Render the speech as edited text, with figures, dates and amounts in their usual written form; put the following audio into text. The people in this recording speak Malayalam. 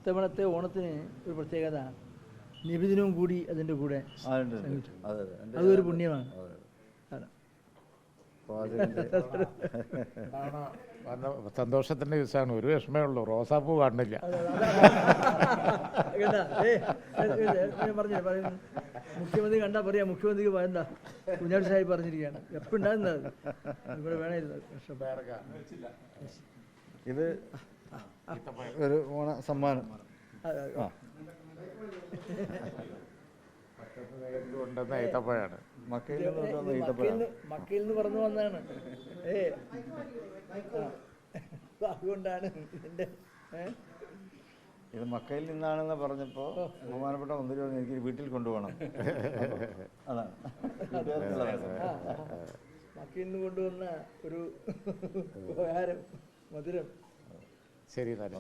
ഇത്തവണത്തെ ഓണത്തിന് ഒരു പ്രത്യേകത നിബിദിനവും കൂടി അതിൻ്റെ കൂടെ അതൊരു പുണ്യമാണ്. സന്തോഷത്തിൻ്റെ ദിവസമാണ്. ഒരു വിഷമേ ഉള്ളൂ, റോസാപ്പൂ കാണില്ല. മുഖ്യമന്ത്രി കണ്ടാൽ പറയാം, മുഖ്യമന്ത്രിക്ക് എന്താ കുഞ്ഞാടി സാഹിബ് പറഞ്ഞിരിക്കുകയാണ്, എപ്പോൾ ഉണ്ടാകുന്നത് ഇവിടെ വേണമായിരുന്നു. ഇത് ഒരു ഓണ സമ്മാനം. ഈത്തപ്പഴാണ്. മക്കയിൽ നിന്ന് പറഞ്ഞു വന്നതാണ്. അതുകൊണ്ടാണ് ഇതിൻ്റെ ഇത് മക്കയിൽ നിന്നാണെന്ന് പറഞ്ഞപ്പോൾ ബഹുമാനപ്പെട്ട മന്ത്രി പറഞ്ഞു എനിക്ക് വീട്ടിൽ കൊണ്ടുപോകണം. അതാണ് മക്കയിൽ നിന്ന് കൊണ്ടുവന്ന ഒരു ഉപഹാരം, മധുരം. ശരി, തന്നെ.